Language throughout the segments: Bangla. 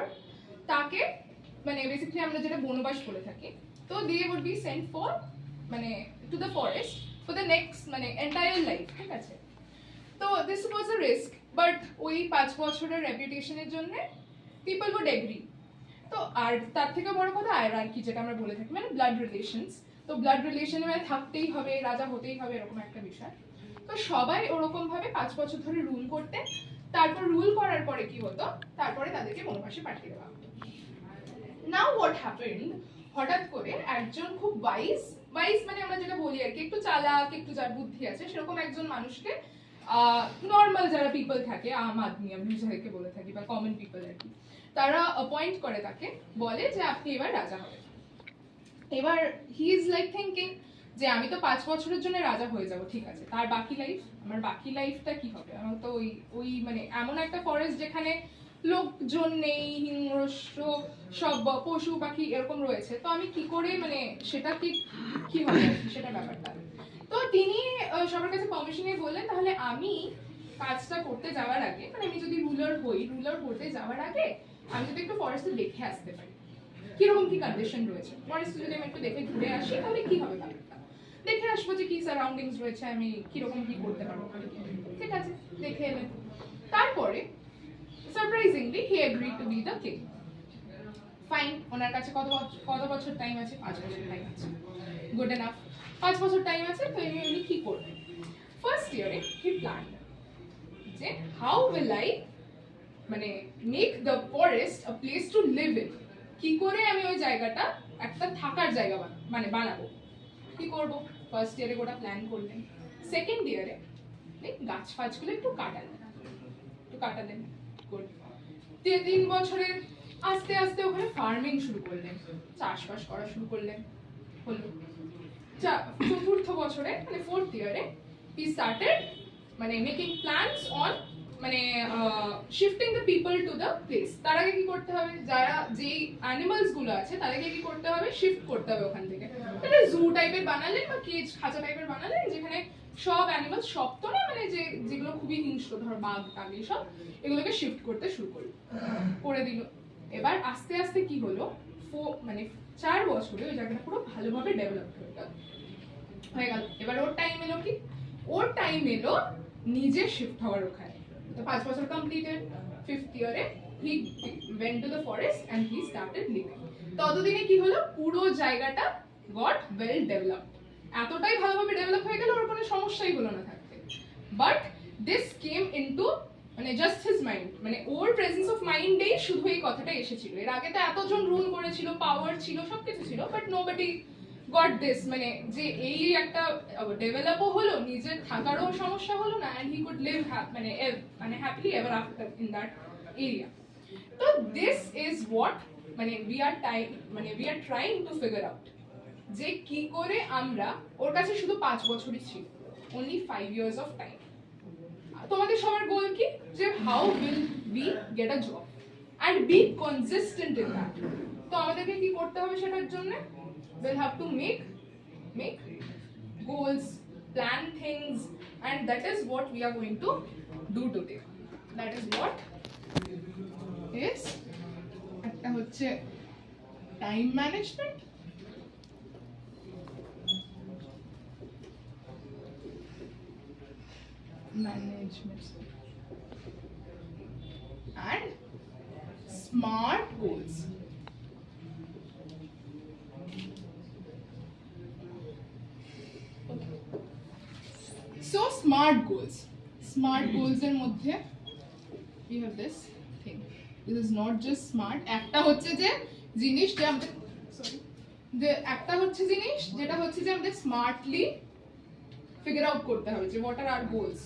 পর তাকে মানে বেসিক্যালি আমরা যেটা বনবাস বলে থাকি, তো they would be sent for মানে to the forest for the next মানে entire life, ঠিক আছে? তো this was a risk, but ওই 5 বছরের রেপুটেশনের জন্য people would agree. তো আর তার থেকে বড় কথা হায়ারার্কি যেটা আমরা বলে থাকি, মানে ব্লাড রিলেশনস। তো ব্লাড রিলেশনে মানে থাকতেই হবে, রাজা হতেই হবে, এরকম একটা বিষয়। তো সবাই ওরকম ভাবে 5 বছর ধরে রুল করতে, তারপর রুল করার পরে কি হতো, তারপরে তাদেরকে বনবাসে পাঠিয়ে দেওয়া হতো। নাও হোয়াট হ্যাপেন্ড, হঠাৎ করে একজন খুব ওয়াইজ মানে আমরা যেটা বলি আর কি, একটু চালাক, একটু যার বুদ্ধি আছে, সেরকম একজন মানুষকে নর্মাল যারা পিপল থাকে, আম আদমি আমি যাদেরকে বলে থাকি বা কমন পিপল আর কি, তারা অ্যাপয়েন্ট করে তাকে, বলে যে আপনি এবার রাজা হবেন। এবার হি ইজ লাইক থিঙ্কিং যে আমি তো 5 বছরের জন্য রাজা হয়ে যাব, ঠিক আছে, তার বাকি লাইফ, আমার বাকি লাইফটা কি হবে? আমার তো ওই মানে এমন একটা ফরেস্ট যেখানে লোকজন নেই, হিংস্র সব পশু পাখি এরকম রয়েছে, তো আমি কি করে মানে সেটা কি হবে সেটা ব্যাপারটা। তো তিনি সবার কাছে পারমিশন নিয়ে বললেন তাহলে আমি কাজটা করতে যাওয়ার আগে, মানে আমি যদি রুলার করতে যাওয়ার আগে আমি যদি একটু ফরেস্টে দেখে আসতে পারি কিরকম কি কন্ডিশন রয়েছে, ফরেস্টে যদি আমি একটু দেখে ঘুরে আসি তাহলে কি হবে ব্যাপারটা, দেখে আসবো যে কি সারাউন্ডিংস রয়েছে, আমি কিরকম কি করতে পারবো, ঠিক আছে, দেখে এলেন। তারপরে surprisingly he agreed to be the king. Fine, ওনার কাছে কত বছর টাইম আছে? 5 বছর টাইম আছে, গুড এনাফ। 5 বছর টাইম আছে, তো উনি কি করবেন? ফার্স্ট ইয়ারে হি প্ল্যান যে হাউ উইল আই মানে make the forest a place to live in, কি করে আমি ওই জায়গাটা একটা থাকার জায়গা মানে বানাবো, কি করব? ফার্স্ট ইয়ারে গোটা প্ল্যান করলেন। সেকেন্ড ইয়ারে গাছ ফাছগুলো একটু কাটালেন, গুড। 3 বছরে আস্তে আস্তে ওখানে ফার্মিং শুরু করলেন, চাষবাস করা শুরু করলেন, হলো। চতুর্থ বছরে মানে ফোর্থ ইয়ারে হি স্টার্টেড মানে মেকিং প্ল্যানস অন মানে shifting the people to the place. তার আগে কি করতে হবে, যারা যেই অ্যানিমালস গুলো আছে তাদেরকে কি করতে হবে, শিফট করতে হবে ওখান থেকে। মানে জু টাইপের বানালেন বা কেজ খাঁচা টাইপের বানালেন, যেখানে সব অ্যানিমালস, সব তো না, মানে যেগুলো খুবই হিংস্র, ধর বাঘ টাঘ সব, এগুলোকে শিফট করতে শুরু করে দিল। এবার আস্তে আস্তে কি হলো, মানে 4 বছরে ওই জায়গাটা পুরো ভালোভাবে ডেভেলপ হয়ে গেল। এবার ওর টাইম এলো কি, ওর টাইম এলো নিজে শিফট হওয়ার ওখানে। তো 5 বছর কমপ্লিটেড, 5th ইয়ারে he went to the forest and he started living. ততদিনে কি হলো, পুরো জায়গাটা গট ওয়েল ডেভেলপড, এতটাই ভালোভাবে ডেভেলপ হয়ে গেল ওর কোনো সমস্যাই হলো না থাকতে। বাট দিস কেম ইনটু মানে জাস্ট হিজ মাইন্ড, মানে ওর প্রেজেন্স অফ মাইন্ডেই শুধু এই কথাটা এসেছিল। এর আগে তো এতজন রুল করেছিল, পাওয়ার ছিল, সবকিছু ছিল, বাট নোবডি গট দিস, মানে যে এই একটা ডেভেলপও হলো, নিজের থাকারও সমস্যা হলো না, এন্ড হি কুড লিভ মানে happily ever after in that area. তো দিস ইজ হোয়াট মানে we are trying to figure out, যে কি করে আমরা, ওর কাছে শুধু 5 বছরই ছিল, only 5 years of time। তোমাদের সবার গোল কি, যে how will we get a job and be consistent in that. তো আমাদেরকে কি করতে হবে সেটার জন্য, we'll have to make goals, plan things, and that is what we are going to do today. That is what is একটা হচ্ছে time management, and smart goals. So smart goals এর মধ্যে we have this thing. This is not just smart, একটা হচ্ছে যে জিনিস যে আমাদের যেটা হচ্ছে যে আমাদের স্মার্টলি ফিগার আউট করতে হবে যে what are our goals,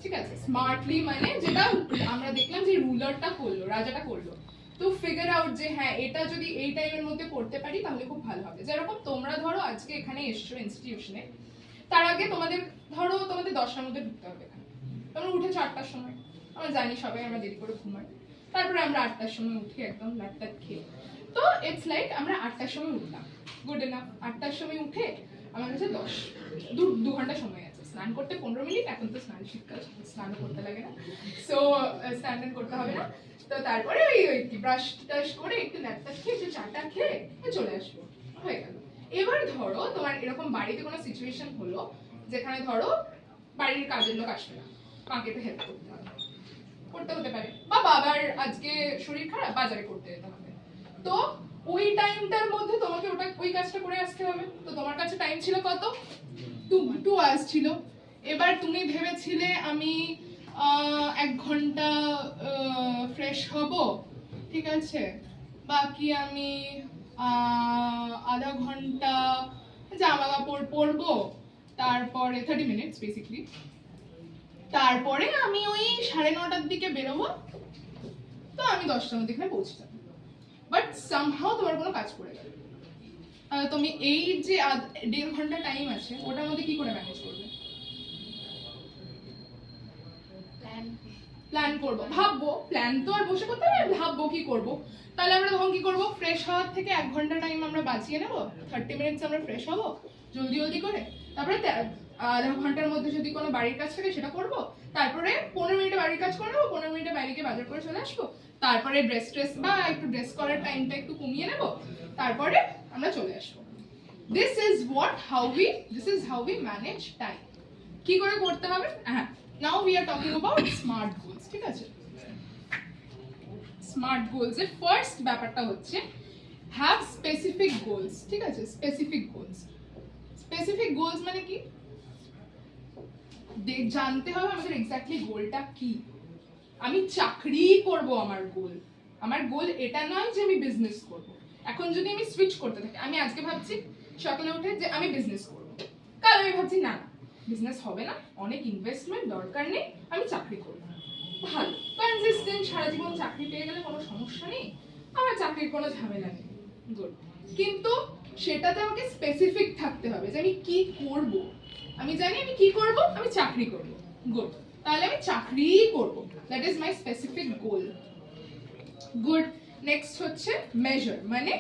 ঠিক আছে? স্মার্টলি মানে যেটা আমরা দেখলাম যে রুলারটা করলো, রাজাটা করলো, তো ফিগার আউট যে হ্যাঁ এটা যদি এই টাইমের মধ্যে করতে পারি তাহলে খুব ভালো হবে। যেরকম তোমরা ধরো আজকে এখানে এসছো ইনস্টিটিউশনে, তার আগে তোমাদের 10টার মধ্যে ঢুকতে হবে এখানে, তোমরা উঠেছো 8টার সময়, আমরা জানি সবাই আমরা দেরি করে ঘুমাই, তারপরে আমরা 8টার সময় উঠি একদম লাটটাট খেয়ে। তো ইটস লাইক আমরা 8টার সময় উঠলাম, গুড এনাফ। 8টার সময় উঠে আমার কাছে 2 ঘন্টা সময় আছে, স্নান করতে 15 মিনিট, এখন তো স্নান শীতকাল, স্নান করতে লাগে না, সো স্নান করতে হবে না। তো তারপরে ওই কি ব্রাশ টাশ করে একটু ল্যাপটপ খেয়ে একটু চাটা খেয়ে চলে আসবো, হয়ে গেল। এবার ধরো তোমার এরকম বাড়িতে কোনো সিচুয়েশন হলো যেখানে ধরো বাড়ির কাজের লোক আসবে না, মাকে তো হেল্প করতে হতে পারে, বা বাবার আজকে শরীর খারাপ, বাজারে করতে যেতে হবে, তো ওই টাইমটার মধ্যে তোমাকে ওই কাজটা করে আসতে হবে। তো তোমার কাছে টাইম ছিল কত? 2 আওয়ার্স ছিল। এবার তুমি ভেবেছিলে আমি 1 ঘন্টা ফ্রেশ হব, ঠিক আছে, বাকি আমি আধা ঘন্টা জামা কাপড় পরবো, তারপরে 30 মিনিটস বেসিক্যালি, তারপরে আমি ওই 9:30টার দিকে বেরোবো, তো আমি 10টার মধ্যে এখানে পৌঁছে যাবো। বাট সামহাও তোমার কোনো কাজ পড়ে গেল, তুমি এই যে 1.5 ঘন্টা টাইম আছে ওটার মধ্যে কি করে ম্যানেজ করবে? প্ল্যান করবো, ভাববো, প্ল্যান তো আর বসে করতে হবে, ভাববো কি করবো। তাহলে আমরা তখন কি করবো? ফ্রেশ হওয়ার থেকে 1 ঘন্টা টাইম আমরা বাঁচিয়ে নেবো, 30 মিনিটস আমরা ফ্রেশ হবো জলদি জলদি করে, তারপরে আধা ঘন্টার মধ্যে যদি কোনো বাড়ির কাজ থাকে সেটা করবো, তারপরে 15 মিনিটে বাড়ির কাজ করে নেবো, 15 মিনিটে বাইরে গিয়ে বাজার করে চলে আসবো, তারপরে ড্রেস বা একটু ড্রেস করার টাইমটা একটু কমিয়ে নেবো, তারপরে আমরা চলে আসবো। This is how we manage time. কি করে করতে হবে? হ্যাঁ, now we are talking about smart goals, ঠিক আছে? স্মার্ট গোলস এর ফার্স্ট ব্যাপারটা হচ্ছে হ্যাভ স্পেসিফিক গোলস, ঠিক আছে? স্পেসিফিক গোলস মানে কি? জানতে হবে আমাদের এক্স্যাক্টলি গোলটা কি। আমি চাকরি করব, আমার গোল এটা নয় যে আমি বিজনেস করব। এখন যদি আমি সুইচ করতে থাকি, আমি আজকে ভাবছি সকালে উঠে যে আমি বিজনেস করব, কাল আমি ভাবছি না বিজনেস হবে না, অনেক ইনভেস্টমেন্ট দরকার নেই, আমি চাকরি করব। ভালো, কনসিস্টেন্ট, সারা জীবন চাকরি পেয়ে গেলে কোনো সমস্যা নেই, আমার চাকরির কোনো ঝামেলা নেই, গুড। কিন্তু সেটাতে আমাকে স্পেসিফিক থাকতে হবে যে আমি কি করব। আমি জানি আমি কি করব, আমি চাকরি করব, গুড, তাহলে আমি চাকরিই করব, that is my specific goal, good. Next হচ্ছে মেজার, মানে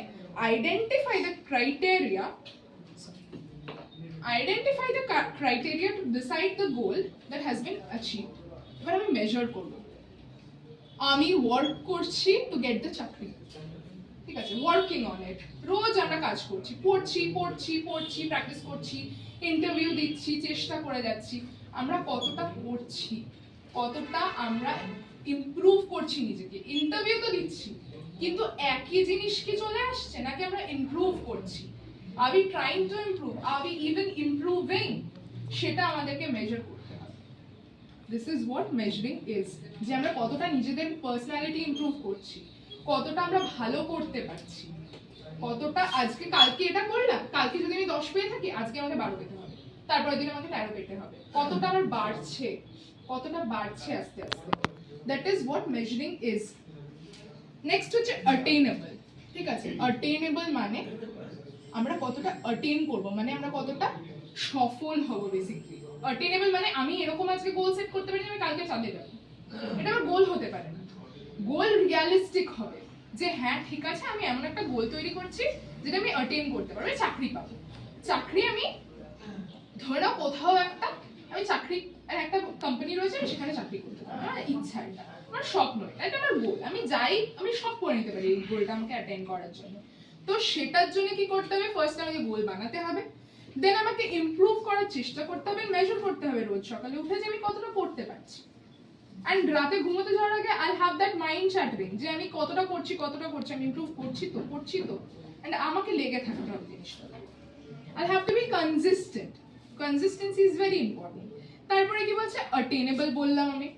identify the criteria to decide the goal that has been achieved. এবার আমি মেজার করব, আমি ওয়ার্ক করছি টু গেট দ্য চাকরি, ঠিক আছে, ওয়ার্কিং অন ইট, রোজ আমরা কাজ করছি, পড়ছি, প্র্যাকটিস করছি, ইন্টারভিউ দিচ্ছি, চেষ্টা করে যাচ্ছি, আমরা কতটা করছি, কতটা আমরা ইমপ্রুভ করছি নিজেকে। ইন্টারভিউ তো দিচ্ছি, কিন্তু একই জিনিস কি চলে আসছে, নাকি আমরা ইমপ্রুভ করছি? Are we trying to improve, are we even improving? সেটা আমাদেরকে মেজার করতে হবে। This is what measuring is, যে আমরা কতটা নিজেদের পার্সোনালিটি ইমপ্রুভ করছি, কতটা আমরা ভালো করতে পারছি, কতটা কালকে এটা করলাম, কালকে যদি আমি 10 পেয়ে থাকি, আজকে আমাকে 12 পেতে হবে, তারপরের দিন আমাকে 13 পেতে হবে, কতটা আমার বাড়ছে আস্তে আস্তে, that is what measuring is. Next হচ্ছে অ্যাটেইনেবল, ঠিক আছে? অ্যাটেইনেবল মানে আমরা কতটা অ্যাটেইন করব, মানে আমরা কতটা সফল হব বেসিক্যালি। অ্যাটেইনেবল মানে আমি এরকম আজকে গোল সেট করতে পারি আমি কালকে চাঁদে যাব, এটা আমার গোল হতে পারে না। গোল রিয়ালিস্টিক হবে, যে হ্যাঁ ঠিক আছে আমি এমন একটা গোল তৈরি করছি যেটা আমি অ্যাটেইন করতে পারবো, চাকরি পাবো। চাকরি আমি ধরো কোথাও আমি চাকরি একটা কোম্পানি রয়েছে, আমি সেখানে চাকরি করতে পারবো, আমার ইচ্ছা, এটা আমার স্বপ্ন, এটা আমার গোল, আমি সব করে নিতে পারি এই গোলটা আমাকে অ্যাটেইন করার জন্য। তো সেটার জন্য কি করতে হবে? ফার্স্ট আমাকে গোল বানাতে হবে, দেন আমাকে ইমপ্রুভ করার চেষ্টা করতে হবে, মেজার করতে হবে রোজ সকালে উঠে যে আমি কতটা করতে পারছি। এন্ড রাতে ঘুমোতে যাওয়ার আগে I have that mind chattering, যে আমি কতটা করছি, আমি ইমপ্রুভ করছি তো, এন্ড আমাকে লেগে থাকতে হবে জিনিসটা। I have to B consistent, consistency is very important. তারপরে কি বলছে? অ্যাটেইনেবল বললাম আমি,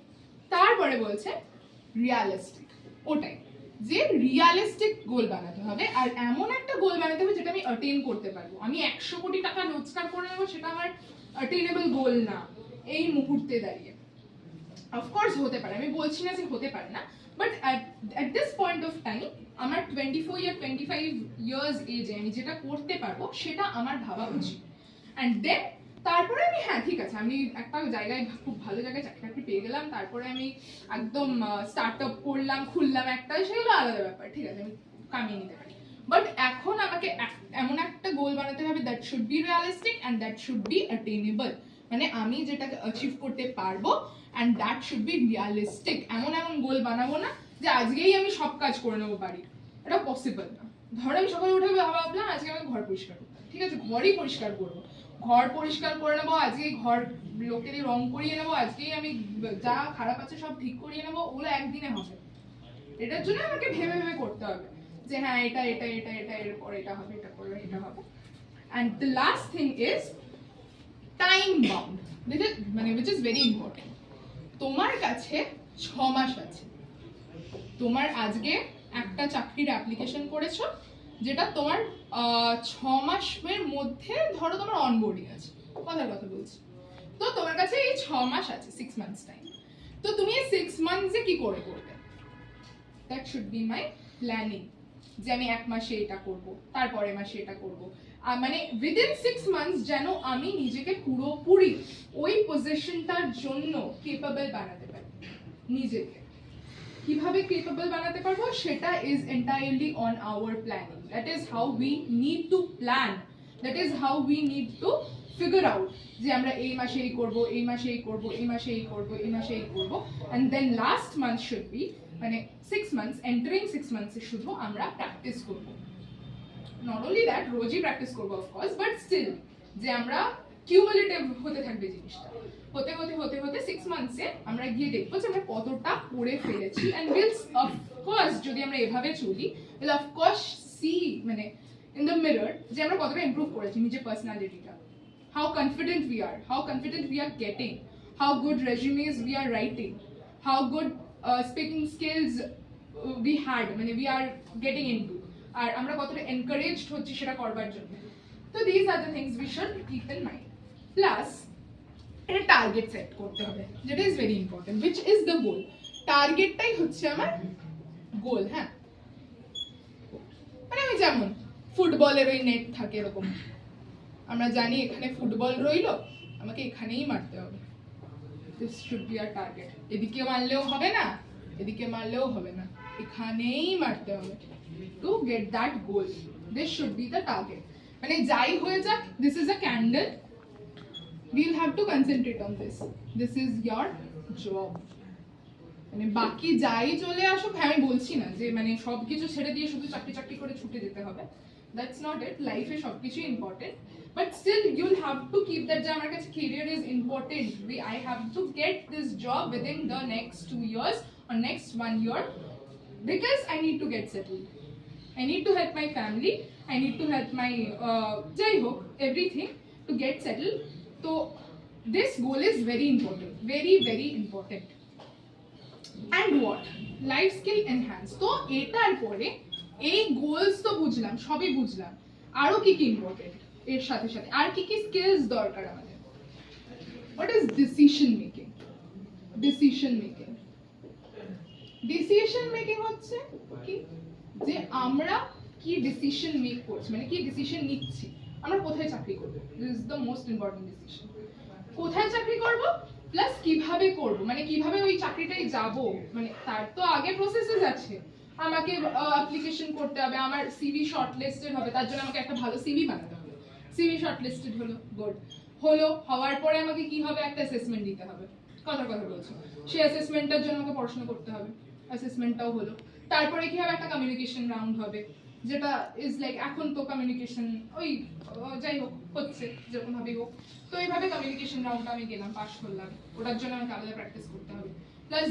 তারপরে বলছে রিয়ালিস্টিক, ওটাই যে রিয়ালিস্টিক গোল বানাতে হবে, আর এমন একটা গোল বানাতে হবে যেটা আমি অ্যাটেইন করতে পারবো। আমি 100 কোটি টাকা রোজগার করে নেবো, সেটা আমার অ্যাটেইনেবল গোল না এই মুহূর্তে দাঁড়িয়ে। অফকোর্স হতে পারে, আমি বলছি না যে হতে পারে না, but at this point of time আমার 24 or 25 years এজে আমি যেটা করতে পারবো সেটা আমার ভাবা উচিত। অ্যান্ড দেন তারপরে আমি হ্যাঁ ঠিক আছে, আমি একটা জায়গায় খুব ভালো জায়গায় চাকরি পেয়ে গেলাম, তারপরে আমি একদম স্টার্ট আপ খুললাম একটা, সেগুলো আলাদা ব্যাপার, ঠিক আছে, আমি কামিয়ে নিতে পারি। বাট এখন আমাকে এমন একটা গোল বানাতে হবে that should be realistic and that should be attainable, মানে আমি যেটাকে অ্যাচিভ করতে পারবো, and that should be realistic. এমন এমন গোল বানাবো না যে আজকেই আমি সব কাজ করে নেবো বাড়ি, এটা পসিবল না। ধরো আমি সকালে উঠে ভাবলাম আজকে আমি ঘর পরিষ্কার করবো, ঠিক আছে, ঘরই পরিষ্কার করবো, ঘর পরিষ্কার করে নেবো, আজকেই ঘর লোকেরই রং করিয়ে নেবো, আজকেই আমি যা খারাপ আছে সব ঠিক করিয়ে নেবো, ওগুলো একদিনে হবে। এটার জন্য আমাকে ভেবে ভেবে করতে হবে যে হ্যাঁ এটা এটা এটা এটা এরপর এটা হবে, এটা করবে, এটা হবে। And the last thing is time bound, মানে which is very important। তোমার কাছে 6 মাস আছে, তোমার আজকে একটা চাকরির অ্যাপ্লিকেশন করেছো, যেটা তোমার 6 মাসের মধ্যে ধরো তোমার অনবোর্ডিং আছে, কথার কথা বলছি, তো তোমার কাছে এই 6 মাস আছে, 6 মান্থস টাইম। তো তুমি এই 6 মান্থসে কি করে করবে? That should B my planning, যে আমি 1 মাসে এটা করব, তারপরে মাসে এটা করব, মানে উইদিন 6 মান্থস যেন আমি নিজেকে পুরোপুরি ওই পজিশনটার জন্য কেপেবল বানাতে পারি। নিজেকে কিভাবে কেপেবল বানাতে পারবো সেটা is entirely on our planning. That is how we need to plan, that is how we need to figure out যে আমরা এই মাসে এই করবো, এই মাসে এই করবো, এই মাসে এই করবো, এই মাসে এই করবো। And then last month should be, মানে 6 মান্থস, এন্টারিং 6 মান্থসে শুধু আমরা প্র্যাকটিস করবো। নট অনলি দ্যাট, রোজই প্র্যাকটিস করবো অফকোর্স, বাট স্টিল যে আমরা কিউমুলেটিভ হতে থাকবে জিনিসটা, হতে হতে হতে হতে 6 মান্থসে আমরা গিয়ে দেখবো যে আমরা কতটা করে ফেলেছি। অ্যান্ড উইল অফকোর্স, যদি আমরা এভাবে চলি, উইল অফকোর্স সি, মানে ইন দ্য মিরর, যে আমরা কতটা ইমপ্রুভ করেছি নিজের পার্সোনালিটিটা, how confident we are, how confident we are getting, how good resumes we are writing, how good speaking skills we had, মানে we are getting into, আর আমরা কতটা encouraged হচ্ছি সেটা করবার জন্য। তো these are the things we should keep in mind. Plus একটা টার্গেট সেট করতে হবে, যেটা is very important, which is the goal। টার্গেটটাই হচ্ছে আমার গোল। হ্যাঁ, মানে আমি যেমন ফুটবলের ওই নেট থাকে এরকম, আমরা জানি এখানে ফুটবল রইলো, আমাকে এখানেই মারতে হবে, this should be our target. এদিকে মারলেও হবে না, এদিকে মারলেও হবে না, এখানেই মারতে হবে to get that goal. This should be the target. মানে যাই হয়ে যাক, this is a candle, we'll have to concentrate on this, this is your job। মানে বাকি যাই চলে আসুক, হ্যাঁ আমি বলছি না যে মানে সবকিছু ছেড়ে দিয়ে শুধু চাকরি চাকরি করে ছুটে যেতে হবে, that's not it, লাইফে সবকিছু important, but still you'll have to keep that যে আমার কাছে career is important, I have to get this job within the next 2 years or next 1 year, because I need to get settled, I need to help my family, I need to help my jai ho everything to get settled। So this goal is very important, very very important। and what life skill enhance, তো এটার পরে এই গোলস তো বুঝলাম, সবই বুঝলাম, আরো কি কি ইম্পর্টেন্ট এর সাথে সাথে, আর কি কি স্কিলস দরকার আমাদের। what is decision making? decision making, decision making হচ্ছে কি, যে আমরা কি ডিসিশন মেক করছি, মানে কি ডিসিশন নিচ্ছি, আমরা কোথায় চাকরি করব, this is the most important decision. কোথায় চাকরি করব প্লাস কিভাবে করব, মানে কিভাবে ওই চাকরিটায় যাব, মানে তার তো আগে প্রসেসেস আছে, আমাকে অ্যাপ্লিকেশন করতে হবে, আমার সিভি শর্টলিস্টেড হবে, তার জন্য আমাকে একটা ভালো সিভি বানাতে হবে, সিভি শর্টলিস্টেড হলো, গুড হলো, হওয়ার পরে আমাকে কি হবে, একটা অ্যাসেসমেন্ট দিতে হবে, কথা বলছি, সেই অ্যাসেসমেন্টটার জন্য আমাকে পড়াশোনা করতে হবে, অ্যাসেসমেন্টটাও হলো, তারপরে কি হবে, একটা কমিউনিকেশন রাউন্ড হবে, যেটা ইজ লাইক এখন তো কমিউনিকেশন ওই যাই হোক হচ্ছে যেরকম ভাবেই হোক, তো এইভাবে কমিউনিকেশন রাউন্ডটা আমি গেলাম, পাস করলাম, ওটার জন্য আমাকে আলাদা প্র্যাকটিস করতে হবে। Plus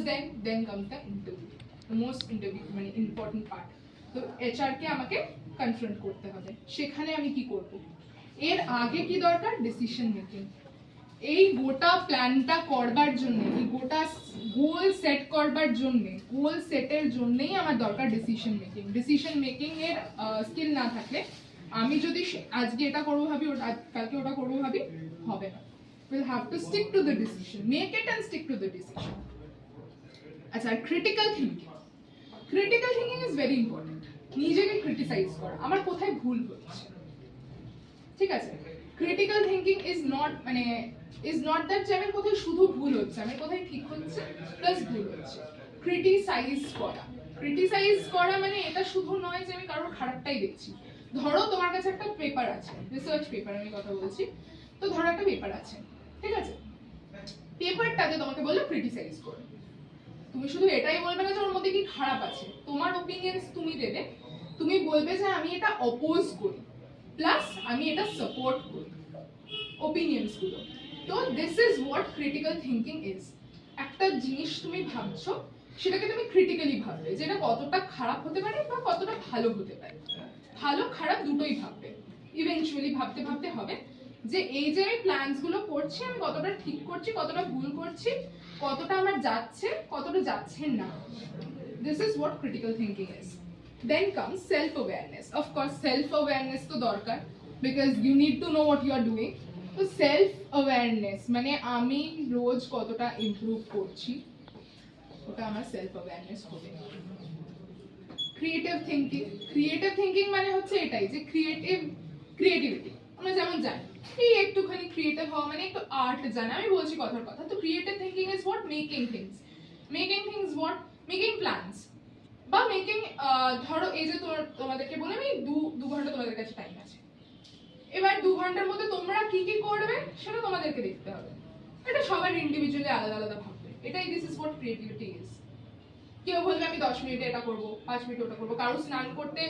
then comes the interview, the most interview মানে ইম্পর্টেন্ট পার্ট। তো এইচআর কে আমাকে কনফ্রন্ট করতে হবে, সেখানে আমি কি করব, এর আগে কি দরকার, ডিসিশন মেকিং। এই গোটা প্ল্যানটা করবার জন্য, এই গোটা গোল সেট করবার জন্য, গোল সেটের জন্যই আমার দরকার ডিসিশন মেকিং। ডিসিশন মেকিং এর স্কিল না থাকলে আমি যদি আজকে এটা করবো ভাবি, কালকে ওটা করবো ভাবি, হবে না। Will have to stick to the decision, make it and stick to the decision. আচ্ছা, critical thinking, critical thinking is very important. নিজেকে ক্রিটিসাইজ করা, আমার কোথায় ভুল হচ্ছে, ঠিক আছে। ক্রিটিক্যাল থিঙ্কিং ইজ নট মানে ইজ নট দ্যাট যে আমার কোথায় শুধু ভুল হচ্ছে, আমার কোথায় ঠিক হচ্ছে প্লাস ভুল হচ্ছে। ক্রিটিসাইজ করা, ক্রিটিসাইজ করা মানে এটা শুধু নয় যে আমি কারোর খারাপটাই দেখছি। ধরো তোমার কাছে একটা পেপার আছে, রিসার্চ পেপার আমি কথা বলছি, তো ধরো একটা পেপার আছে, ঠিক আছে, পেপারটাতে তোমাকে বললো ক্রিটিসাইজ করো, তুমি শুধু এটাই বলবে না যে ওর মধ্যে কি খারাপ আছে, তোমার ওপিনিয়ন্স তুমি দেবে, তুমি বলবে যে আমি এটা অপোজ করি প্লাস আমি এটা সাপোর্ট করি ওপিনিয়ন্স গুলো। তো this is what critical thinking is. একটা জিনিস তুমি ভাবছো সেটাকে তুমি ক্রিটিক্যালি ভাববে যে এটা কতটা খারাপ হতে পারে বা কতটা ভালো হতে পারে, ভালো খারাপ দুটোই ভাববে। ইভেনচুয়ালি ভাবতে ভাবতে হবে যে এই যে আমি প্ল্যানস গুলো করছি আমি কতটা ঠিক করছি, কতটা ভুল করছি, কতটা আমার যাচ্ছে, কতটা যাচ্ছে না। This is what critical thinking is. Then comes self awareness. Of course self awareness তো দরকার, because you need to know what you are doing. তো সেলফ অ্যাওয়ারনেস মানে আমি রোজ কতটা ইমপ্রুভ করছি, ওটা আমার সেলফ অ্যাওয়ারনেস হবে। ক্রিয়েটিভ থিঙ্কিং, ক্রিয়েটিভ থিঙ্কিং মানে হচ্ছে এটাই যে ক্রিয়েটিভিটি আমরা যেমন জানি এই একটুখানি ক্রিয়েটিভ হওয়া মানে একটু আর্ট জানা, আমি বলছি কথার কথা। তো creative thinking is what making things what making plans বা মেকিং, ধরো এই যে তোমাদেরকে বলে আমি 2 ঘন্টা তোমাদের কাছে টাইম আছে, এবার 2 ঘন্টার মধ্যে তোমরা কি কি করবে সেটা তোমাদেরকে দেখতে হবে, এটা সবার ইন্ডিভিজুয়ালি আলাদা আলাদা ভাববে। এটাই this is what creativity is. কেউ বলবে আমি 10 মিনিটে এটা করবো, 5 মিনিটে ওটা করবো, কারো স্নান করতে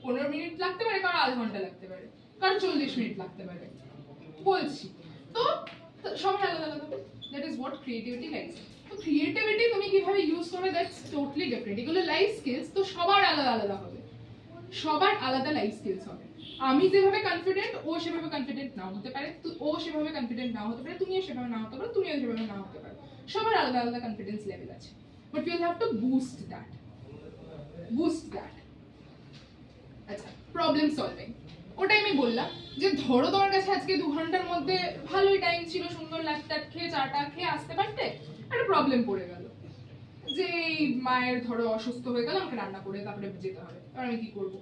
15 মিনিট লাগতে পারে, কারো আধা ঘন্টা লাগতে পারে, কারো 40 মিনিট লাগতে পারে, বলছি। তো সবার আলাদা আলাদা, that is what creativity lies. তো ক্রিয়েটিভিটি তুমি কিভাবে ইউজ করবে দ্যাটস টোটালি ডিফারেন্ট। এগুলো লাইফ স্কিলস, তো সবার আলাদা আলাদা হবে, সবার আলাদা লাইফ স্কিলস হবে। আমি যেভাবে কনফিডেন্ট ও সেভাবে কনফিডেন্ট নাও হতে পারে, ও সেভাবে কনফিডেন্ট নাও হতে পারে, তুমিও সেভাবে নাও হতে পারো, তুমিও সেভাবে নাও হতে পারো। সবার আলাদা আলাদা কনফিডেন্স লেভেল আছে, but you'll have to boost that. আচ্ছা, প্রবলেম সলভিং, ওটাই আমি বললাম যে ধরো তোমার কাছে আজকে 2 ঘন্টার মধ্যে ভালোই টাইম ছিল, সুন্দর লাটটাট খেয়ে চাটা খেয়ে আসতে পারতে, একটা প্রবলেম পড়ে গেল যে মায়ের ধরো অসুস্থ হয়ে গেল, আমাকে রান্না করে তারপরে যেতে হবে, এবার আমি কি করবো,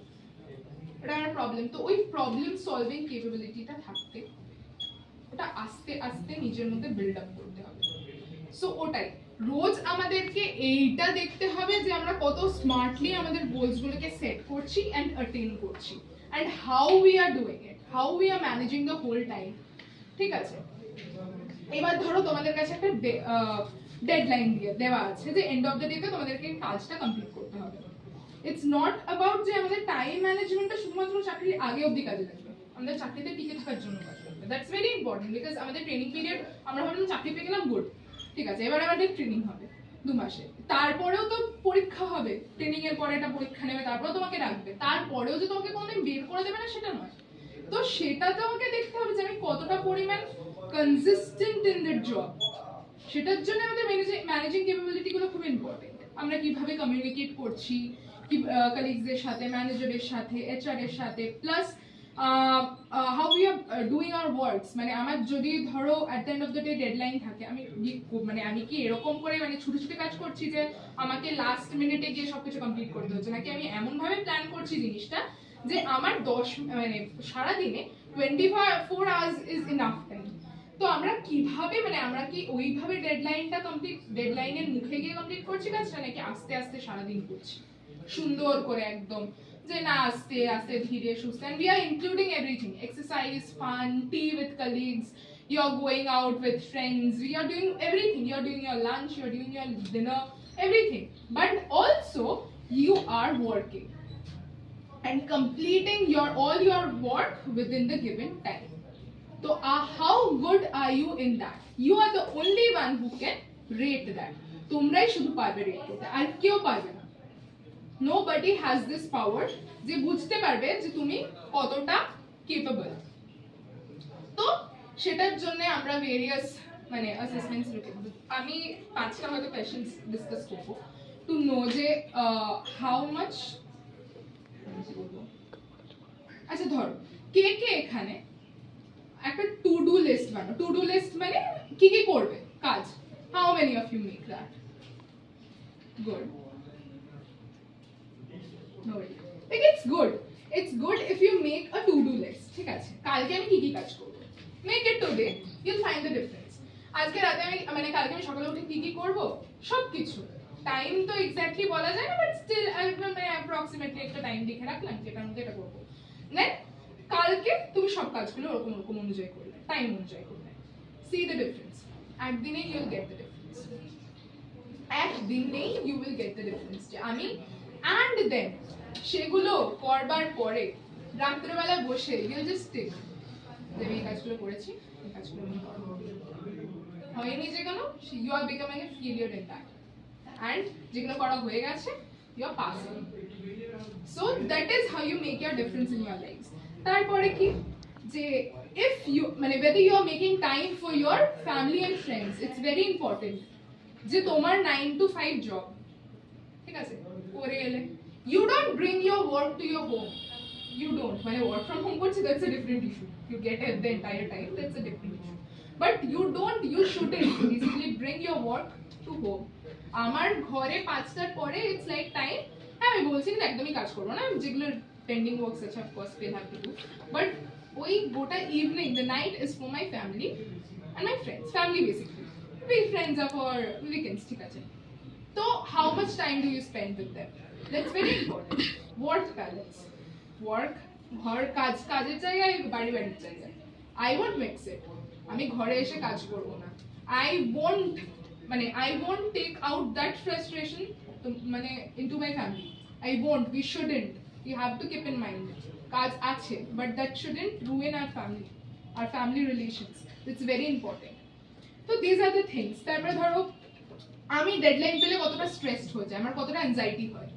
এটা একটা প্রবলেম। তো ওই প্রবলেম সলভিং ক্যাপাবিলিটিটা থাকতে ওটা আস্তে আস্তে নিজের মধ্যে বিল্ড আপ করতে হবে। সো ওটাই রোজ আমাদেরকে এইটা দেখতে হবে যে আমরা কত স্মার্টলি আমাদের গোলস গুলোকে সেট করছি এন্ড অ্যাটেইন করছি, and how we are doing it, how we are managing the whole time. ঠিক আছে, এবার ধরো তোমাদের কাছে একটা ডেডলাইন দেওয়া আছে যে এন্ড অফ দ্য ডে তে তোমাদেরকে কাজটা কমপ্লিট করতে হবে। ইটস নট অ্যাবাউট যে আমাদের টাইম ম্যানেজমেন্টটা শুধুমাত্র চাকরির আগে অবধি কাজে লাগবে, আমাদের চাকরিতে টিকে থাকার জন্য কাজ করবে। দ্যাটস ভেরি ইম্পর্টেন্ট, বিকজ আমাদের ট্রেনিং পিরিয়ড আমরা ভাবলাম চাকরি পেয়ে গেলাম, গুড, ঠিক আছে, এবার আমাদের ট্রেনিং হবে 2 মাসে, তারপরেও তো পরীক্ষা হবে, ট্রেনিং এর পরে একটা পরীক্ষা নেবে, তারপরেও তোমাকে রাখবে, তারপরেও যে তোমাকে কোনোদিন বের করে দেবে না সেটা নয়। তো সেটা তোমাকে দেখতে হবে যে আমি কতটা পরিমাণ কনসিস্টেন্ট ইন দ্যাট জব। সেটার জন্য আমাদের ম্যানেজিং ক্যাপাবিলিটি গুলো খুব ইম্পর্টেন্ট। আমরা কিভাবে কমিউনিকেট করছি কলিগসদের সাথে, ম্যানেজারের সাথে, এইচআর এর সাথে, plus how we are doing hour works. মানে আমার যদি ধরো at the end of the day deadline থাকে, আমি কি এরকম করে ছুটি ছুটি কাজ করছি যে আমাকে লাস্ট মিনিটে গিয়ে সবকিছু কমপ্লিট করতে হচ্ছে, নাকি আমি এমন ভাবে প্ল্যান করছি জিনিসটা যে আমার সারাদিনে 24 আওয়ার্স ইজ ইনাফ টাইম। তো আমরা কিভাবে আমরা কি ওইভাবে ডেডলাইনের মুখে গিয়ে কমপ্লিট করছি কাজটা, নাকি আস্তে আস্তে সারাদিন করছি সুন্দর করে একদম, যে না আস্তে আস্তে ধীরে সুস্থে, and we are including everything, exercise, fun, tea with colleagues, you are going out with friends, we are doing everything, you are doing your lunch, you are doing your dinner, everything, but also you are working and completing all your work within the given time. So how good are you in that? You are the only one who can rate that. তোমরাই শুধু পারবে রেট করতে, আর কেউ পারবে না। Nobody has this power যে বুঝতে পারবে যে তুমি কতটা কেপেবল। তো সেটার জন্য আমরা ভেরিয়াস অ্যাসেসমেন্টস আমি 5টা হয়তো কোয়েশ্চেন্স ডিসকাস করব টু নো যে হাউ মাচ। আচ্ছা ধরো কে এখানে একটা টু ডু লিস্ট বানাও, টু ডু লিস্ট মানে কি কি করবে কাজ, how many of you make that? Good, like it's good if you make a to do list. ঠিক আছে, কালকে আমি কি কি কাজ করব, make it today, you'll find the difference. আজকে রাতে আমি কালকে আমি সকালে উঠে কি কি করব সবকিছু, টাইম তো এক্স্যাক্টলি বলা যায় না, বাট স্টিল অ্যাপ্রক্সিমেটলি একটা টাইম লিখে রাখলাম যেটার মধ্যে এটা করব। দেন কালকে তুমি সব কাজগুলো ওরকম অনুযায়ী করলে, টাইম অনুযায়ী করলে। see the difference. একদিনে you'll get the difference. একদিনেই you will get the difference. যে আমি and then সেগুলো করবার পরে রাত্রেবেলা বসে you'll just think যে আমি এই কাজগুলো করেছি, এই কাজগুলো আমি করবো। হয়নি যে কেন, you are becoming a failure in that. And যেগুলো করা হয়ে গেছে, you are passing. So that is how you make your difference in your lives. তারপরে কি যে if you মানে whether you are making time for your family and friends, it's very important যে তোমার 9 to 5 job ঠিক আছে করে এলে you don't bring your work to your home. You don't. মানে work from home করছি, that's a different issue. You get it the entire time, that's a different issue. But you shouldn't basically bring your work to home. আমার ঘরে 5টার পরে it's like time. হ্যাঁ আমি বলছি না একদমই কাজ করবো না, যেগুলো পেন্ডিং ওয়ার্কস আছে of course we'll have to do. But ওই গোটা evening, the night is for my family and my friends. Family basically. We friends are for weekends, ঠিক আছে। So how much time do you spend with them? That's very important. Work balance. Work, ঘর কাজ কাজের জায়গায়, বাড়ি বাড়ির জায়গায়। I won't mix it. আমি ঘরে এসে কাজ করব না। I won't take out that frustration মানে into my family. I won't. We shouldn't. You have to keep in mind. কাজ আছে, but that shouldn't ruin our family relations. It's very important. So these are the things. তারপরে ধরো আমি ডেডলাইন পেলে কতটা স্ট্রেসড হয়ে যায়, আমার কতটা অ্যাংজাইটি হয়।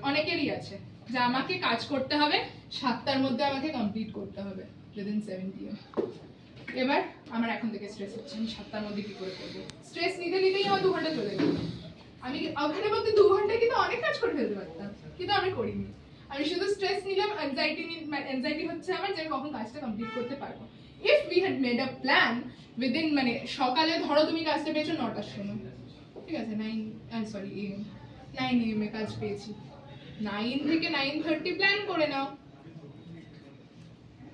অনেকেরই আছে যে আমাকে কাজ করতে হবে 7টার মধ্যে, আমাকে কমপ্লিট করতে হবে within 7 PM। এবার আমার এখন থেকে স্ট্রেস হচ্ছে, আমি 7টার মধ্যে কি করে করবো। স্ট্রেস নিতে নিতেই আমার 2 ঘন্টা চলে গেল। আমি ওখানের মধ্যে 2 ঘন্টায় কিন্তু অনেক কাজ করে ফেলতে পারতাম, কিন্তু আমি করিনি। আমি শুধু স্ট্রেস নিলাম, অ্যাংজাইটি হচ্ছে আমার যে আমি কখন কাজটা কমপ্লিট করতে পারবো। If we had made a plan within মানে সকালে ধরো তুমি কাজটা পেয়েছো 9টার সময়, ঠিক আছে 9 AM এ কাজ পেয়েছি, 9 থেকে 9:30 প্ল্যান করে নাও,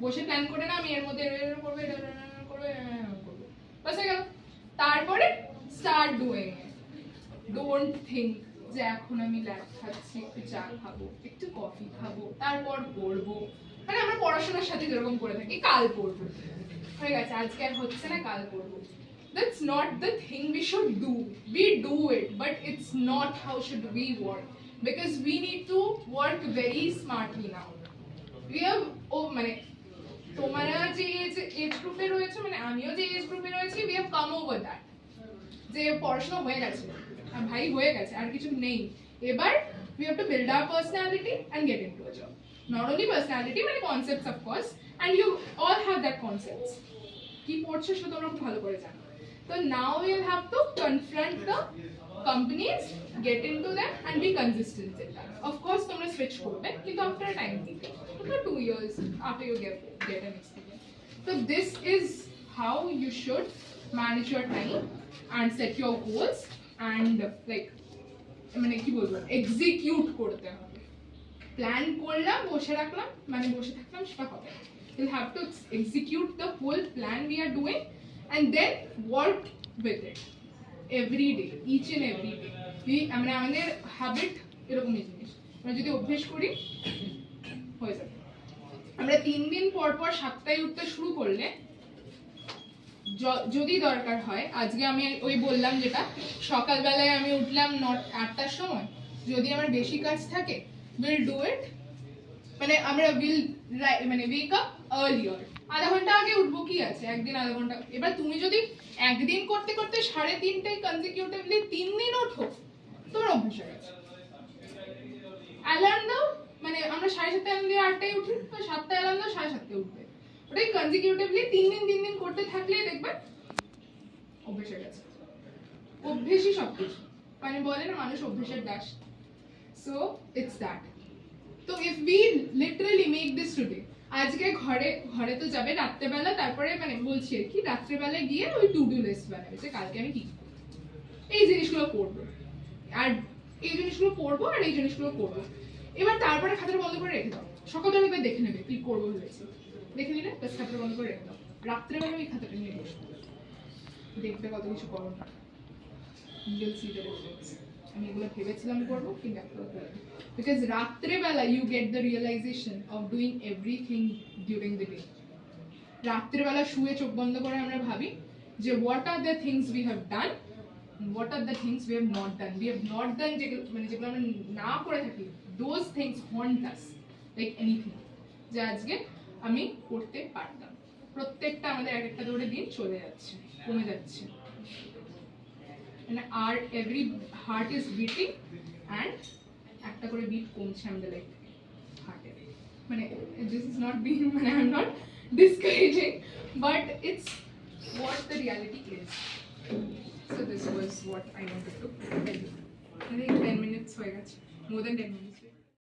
বসে প্ল্যান করে নাও আমি এর মধ্যে করবো, এটা করবো, বাস হয়ে গেল। তারপরে start doing it. Don't think যে এখন আমি ল্যাব খাচ্ছি, একটু চা খাবো, একটু কফি খাবো, তারপর পড়বো। মানে আমরা পড়াশোনার সাথে যেরকম করে থাকি, কাল পড়বো, হয়ে গেছে, আজকে আর হচ্ছে না, কাল পড়বো। That's not the thing we should do. We do it, but it's not how should we work. Because we need to work very smartly now. We have মানে তোমরা যে এজ গ্রুপে রয়েছে, মানে আমিও যে এজ গ্রুপে রয়েছি, we have come over that. যে পড়াশোনা হয়ে গেছে, আর ভাই হয়ে গেছে, আর কিছু নেই। এবার we have to build our personality and get into a job. Not only personality, মানে concepts of course, and you all have that concepts. কি পড়ছো সেটা তোমরা খুব ভালো করে জানো। So now we'll have to confront the companies, get into them and be consistent in that. Of course তোমরা switch করবে, কিন্তু after a time, after 2 years, after you get an experience. So this is how you should manage your time and set your goals and like মানে কি বলবো, execute করতে হবে। প্ল্যান করলাম, বসে রাখলাম, মানে বসে থাকলাম, সেটা হবে না। You'll have to execute the whole plan we are doing and then work with it every day, each and every day. আমরা আমাদের হ্যাবিট এরকমই জিনিস, আমরা যদি অভ্যেস করি হয়ে যাবে। আমরা 3 দিন পর পর 7টায় উঠতে শুরু করলে, যদি দরকার হয়, আজকে আমি ওই বললাম যেটা সকালবেলায় আমি উঠলাম 8টার সময়, যদি আমার বেশি কাজ থাকে উইল ডু ইট, মানে আমরা উইল মানে ওয়েক আপ আর্লিয়ার, আধা ঘন্টা আগে উঠবো, কি আছে, একদিন আধা ঘন্টা। এবার তুমি যদি একদিন করতে করতে 3:30টায় কনজিকিউটিভলি 3 দিন ওঠো, তোমার অভ্যাস হয়ে গেছে। অ্যালার্ম দাও, মানে আমরা 7:30 অ্যালার্ম দিয়ে 8টায় উঠি, তো 7টায় অ্যালার্ম দাও, 7:30 উঠবে। ওটাই কনজিকিউটিভলি 3 দিন করতে থাকলে দেখবে অভ্যাস হয়ে গেছে। অভ্যেসই সবকিছু, মানে বলে না মানুষ অভ্যেসের Das. So it's that. So if we literally make this today, আজকে ঘরে তো যাবে রাত্রেবেলা, তারপরে মানে বলছি আর কি, রাত্রেবেলা গিয়ে ওই টু ডু লিস্ট বানাবে যে কালকে আমি কি এই জিনিসগুলো করবো, আর এই জিনিসগুলো করবো, আর এই জিনিসগুলো করবো। এবার তারপরে খাতাটা বন্ধ করে রেখে দাও, সকালবেলা একবার দেখে নেবে কি করবো ভেবেছি, দেখে নিলে প্লাস খাতাটা বন্ধ করে রেখে দাও, রাত্রেবেলা ওই খাতাটা নিয়ে বসবো, দেখবে কত কিছু করো না। You'll see the difference. আমি এগুলো ভেবেছিলাম করবো, কিন্তু একটাও করিনি। Because রাত্রেবেলা you get the realization of doing everything during the day. রাত্রিবেলা শুয়ে চোখ বন্ধ করে আমরা ভাবি যে what are the things we have done, what are the things we have not done. We have not done যেগুলো আমরা না করে থাকি, those things হন্ট us like anything, যে আজকে আমি করতে পারতাম। প্রত্যেকটা আমাদের এক একটা করে দিন চলে যাচ্ছে, কমে যাচ্ছে, মানে আর every heart is beating and একটা করে বিট কমছে আমাদের লাইফ থেকে হার্টে। মানে দিস ইজ নট বিং, মানে I am not discouraging, but it's what the reality is. So this was what I wanted to tell you. I think 10 minutes হয়ে গেছে, more than 10 minutes.